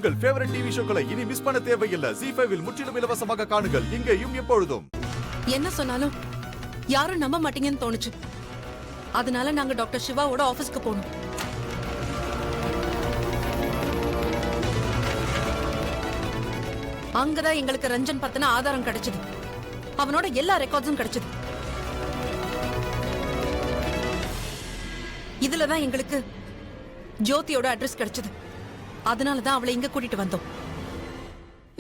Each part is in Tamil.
உங்கள் ஃபேவரட் டிவி ஷோக்களை இனி மிஸ் பண்ண தேவையில்லை. ZEE5 இல் முற்றிலும் இலவசமாக காணுங்கள். இங்கேயும் எப்பொழுதும். என்ன சொன்னாலும் யாரும் நம்ப மாட்டீங்கன்னு தோணுச்சு. அதனால நாங்க டாக்டர் சிவாவோட ஆபீஸ்க்கு போனோம். அங்கதான் எங்களுக்கு ரஞ்சன் பத்தின ஆதாரம் கிடைச்சது. அவனோட எல்லா ரெக்கார்ட்ஸும் கிடைச்சது. இதுலதான் எங்களுக்கு ஜோதியோட அட்ரஸ் கிடைச்சது. அதனாலதான் அவளை இங்க கூட்டிட்டு வந்தோம்.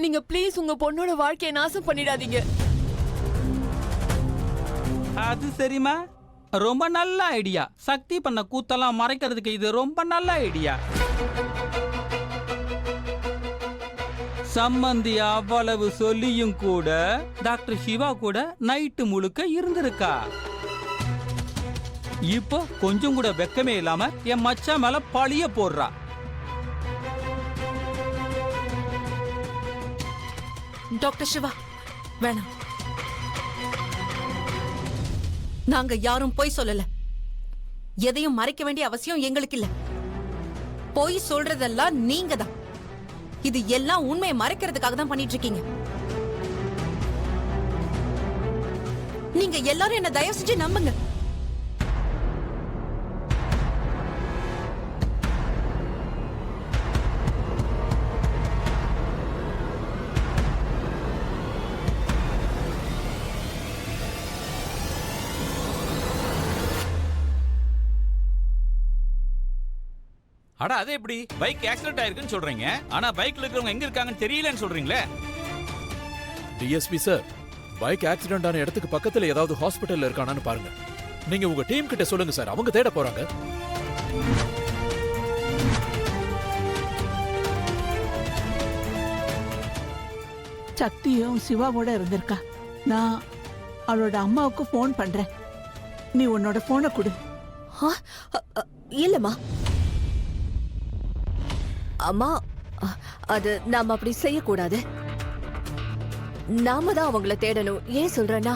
நீங்க ப்ளீஸ் உங்க பொண்ணோட வாழ்க்கையை நாசம் பண்ணிடாதீங்க. அது சரிமா, ரொம்ப நல்ல ஐடியா. சக்தி பண்ண கூத்தெல்லாம் மறைக்கிறதுக்கு இது ரொம்ப நல்ல ஐடியா. சம்பந்தி அவ்வளவு சொல்லியும் கூட டாக்டர் சிவா கூட நைட்டு முழுக்க இருந்திருக்கா. இப்போ கொஞ்சம் கூட வெக்கமே இல்லாம என் மச்சான் மேல பழிய போடுறா. டாக்டர் சிவா வேணாம். நாங்க யாரும் பொய் சொல்லல. எதையும் மறைக்க வேண்டிய அவசியம் எங்களுக்கு இல்ல. பொய் சொல்றதெல்லாம் நீங்க தான். இது எல்லாம் உண்மையை மறைக்கிறதுக்காக தான் பண்ணிட்டு இருக்கீங்க. நீங்க எல்லாரும் என்ன தயவு செஞ்சு நம்புங்க. அட அது எப்படி பைக் ஆக்சிடென்ட் ஆயிருக்குன்னு சொல்றீங்க, ஆனா பைக்ல இருக்கிறவங்க எங்க இருக்காங்கன்னு தெரியலன்னு சொல்றீங்களே? டிஎஸ்பி சார், பைக் ஆக்சிடென்ட் ஆன இடத்துக்கு பக்கத்துல ஏதாவது ஹாஸ்பிடல்ல இருக்கானான்னு பாருங்க. நீங்க உங்க டீம் கிட்ட சொல்லுங்க சார், அவங்க தேட போறாங்க. சக்தியும் சிவாவோட இருந்திருக்கா. நான் அவளோட அம்மாவுக்கு போன் பண்றேன். நீ உன்னோட போனை கொடு. இல்லம்மா அம்மா, அது நாம அப்படி செய்யக்கூடாது. நாம தான் அவங்கள தேடணும். ஏன் சொல்றேன்னா,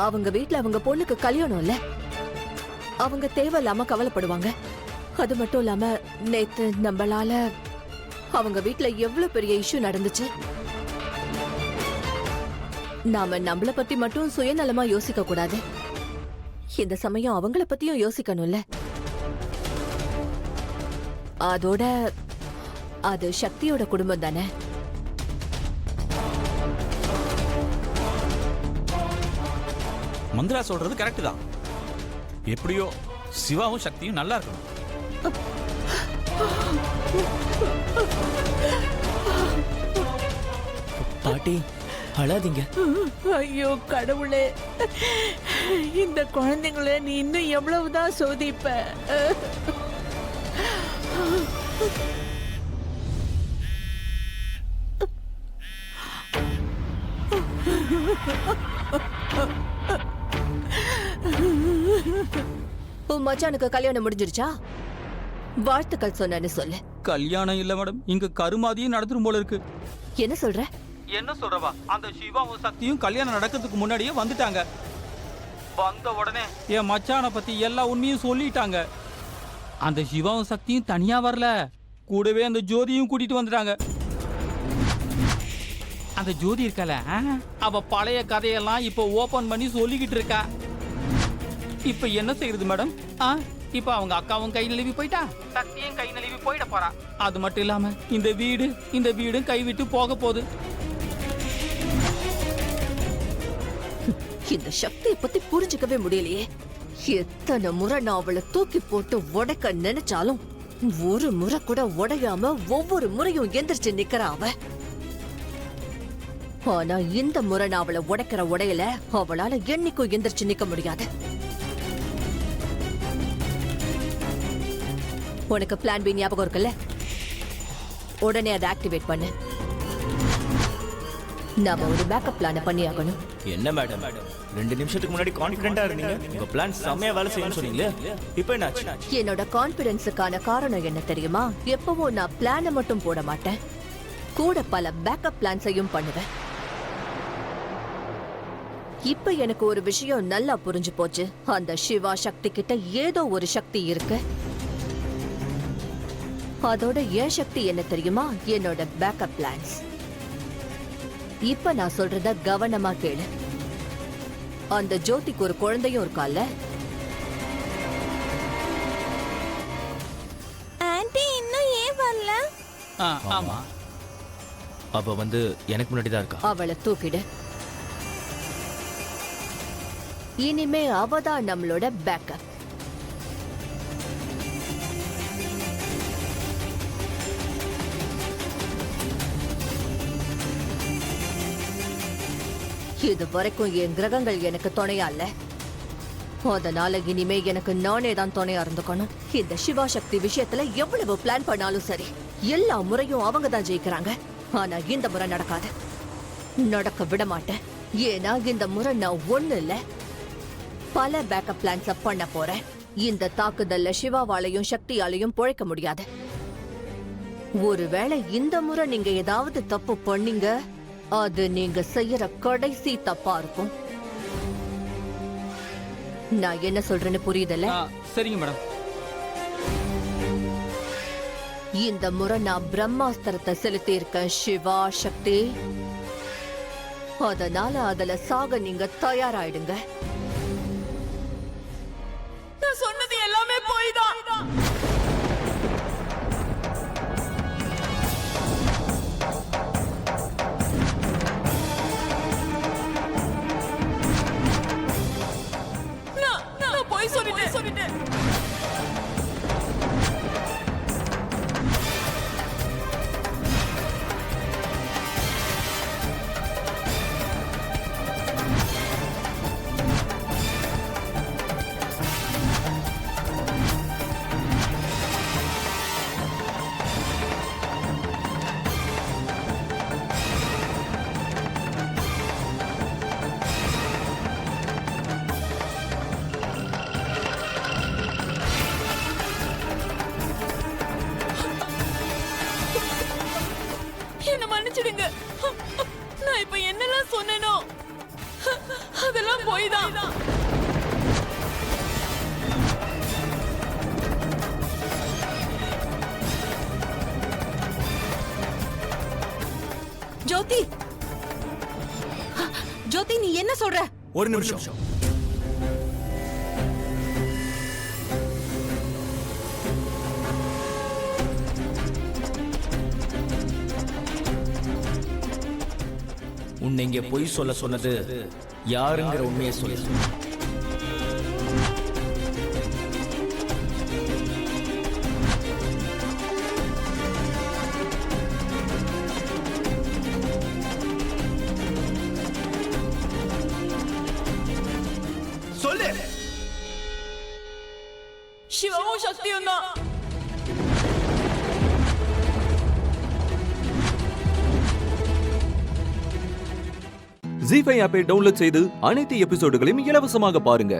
அவங்க வீட்டுல அவங்க பொண்ணுக்கு கல்யாணம் இல்ல. அவங்க தேவையில்லாம கவலைப்படுவாங்க. அது மட்டும் இல்லாம நேத்து நம்மளால அவங்க வீட்டுல எவ்வளவு பெரிய இஷ்யூ நடந்துச்சு. நாம நம்மள பத்தி மட்டும் சுயநலமா யோசிக்க கூடாது. இந்த சமயம் அவங்கள பத்தியும் யோசிக்கணும்ல. அதோட அது சக்தியோட குடும்பம் தானே. மந்திரா சொல்றது கரெக்ட் தான். எப்படியோ சிவாவும் சக்தியும் நல்லா இருக்கணும். பாட்டி அழாதீங்க. ஐயோ கடவுளே, இந்த குழந்தைங்கள நீ இன்னும் எவ்வளவுதான் சோதிப்ப? உன் மச்சானுக்கு கல்யாணம் முடிஞ்சிருச்சா? வாழ்த்துக்கள் சொன்னு சொல்லு. கல்யாணம் இல்ல மேடம், இங்க கருமாதியும் நடத்தும் போல இருக்கு. என்ன சொல்ற? என்ன சொல்றவா, அந்த சிவாவும் சக்தியும் கல்யாணம் நடக்கிறதுக்கு முன்னாடியே வந்துட்டாங்க. வந்த உடனே என் மச்சான பத்தி எல்லா உண்மையும் சொல்லிட்டாங்க. அந்த சிவாவும் சக்தியும் தனியா வரல, கூடவே அந்த ஜோதியும் கூட்டிட்டு வந்துட்டாங்க. அந்த ஜோதி இருக்கல, அவ பழைய கதையெல்லாம் இப்ப ஓபன் பண்ணி சொல்லிக்கிட்டு இருக்கா. இப்ப என்ன செய்யறது மேடம்? இப்ப அவங்க அக்காவும் கை நழுவி போயிட்டா, சக்தியும் கை நழுவி போயிட போறா. அது மட்டும் இல்லாம இந்த வீடும் கைவிட்டு போக போகுது. இந்த சக்தியை பத்தி புரிஞ்சுக்கவே முடியலையே. எத்தனை முறை நான் அவளை தூக்கி போட்டு உடைக்க நினைச்சாலும் ஒரு முறை கூட உடையாம ஒவ்வொரு முறையும் எந்திரிச்சு நிக்கிறா அவ. ஆனா இந்த முறை நான் அவளை உடைக்கிற உடையில அவளால என்னைக்கும் எந்திரிச்சு நிக்க முடியாது. உனக்கு பிளான் பி ஞாபகம் இருக்குல்ல? உடனே அதை ஆக்டிவேட் பண்ணு. நாம ஒரு பேக்கப் பிளான பண்ணி ஆகணும். என்ன மேடம், 2 நிமிஷத்துக்கு முன்னாடி கான்ஃபிடென்ட்டா இருந்தீங்க. உங்க பிளான் செமையா வேலை செய்யும்னு சொன்னீங்களே, இப்போ என்னாச்சு? என்னோட கான்ஃபிடன்ஸுக்கான காரணம் என்ன தெரியுமா? எப்பவும் நான் பிளான மட்டும் போட மாட்டேன், கூட பல பேக்கப் பிளான்ஸையும் பண்ணுவேன். இப்ப எனக்கு ஒரு விஷயம் நல்லா புரிஞ்சு போச்சு. அந்த சிவா சக்தி கிட்ட ஏதோ ஒரு சக்தி இருக்கு. அதோட என் சக்தி என்ன தெரியுமா? என்னோட பேக்கப் பிளான்ஸ். இப்ப நான் சொல்றத கவனமா கேளு. அந்த ஜோதிக்கு ஒரு குழந்தையும் இருக்கால. ஆன்ட்டி இன்னும் ஏன் வரல? ஆமா. அவ வந்து எனக்கு முன்னாடி தான் இருக்கா. அவளை தூக்கிடு. இனிமே அவதான் நம்மளோட பேக்கப். இது வரைக்கும் என் கிரகங்கள் எனக்கு துணையா இல்ல. அதனால இனிமே எனக்கு நானே தான் துணையா இருந்துக்கணும். இந்த சிவா சக்தி விஷயத்துல எவ்வளவு பிளான் பண்ணாலும் சரி, எல்லா முறையும் அவங்க தான் ஜெயிக்கிறாங்க. ஆனா இந்த முறை நடக்காது. நடக்க விட மாட்டேன். ஏன்னா இந்த முறை நான் ஒண்ணு இல்ல, பல பேக்கப் பிளான்ஸ் பண்ண போறேன். இந்த தாக்குதல்ல சிவாவாலையும் சக்தியாலையும் பொழைக்க முடியாது. ஒருவேளை இந்த முறை நீங்க ஏதாவது தப்பு பண்ணீங்க, அது நீங்க செய்யற கடைசி தப்பா இருக்கும். நான் என்ன சொல்றேன்னு புரியுதல்ல? சரிங்க மேடம். இந்த முறை நான் பிரம்மாஸ்திரத்தை செலுத்தி இருக்கேன் சிவா சக்தி. அதனால அதுல சாக நீங்க தயாராயிடுங்க. நான் சொன்னது எல்லாமே போய்தான். நான் போய் சொல்லிட்டேன். என்ன மன்னிச்சிடுங்க. நான் இப்ப என்னெல்லாம் சொன்னேனோ அதெல்லாம் போய்தான். ஜோதி, ஜோதி நீ என்ன சொல்ற? ஒரு நிமிஷம். உன்னை இங்க பொய் சொல்ல சொன்னது யாருங்கிற உண்மையை சொல்லு. சொல்லு. சிவமும் சக்தியும் தான். ஜீ5 ஆப்பை டவுன்லோட் செய்து அனைத்து எபிசோடுகளையும் இலவசமாக பாருங்க.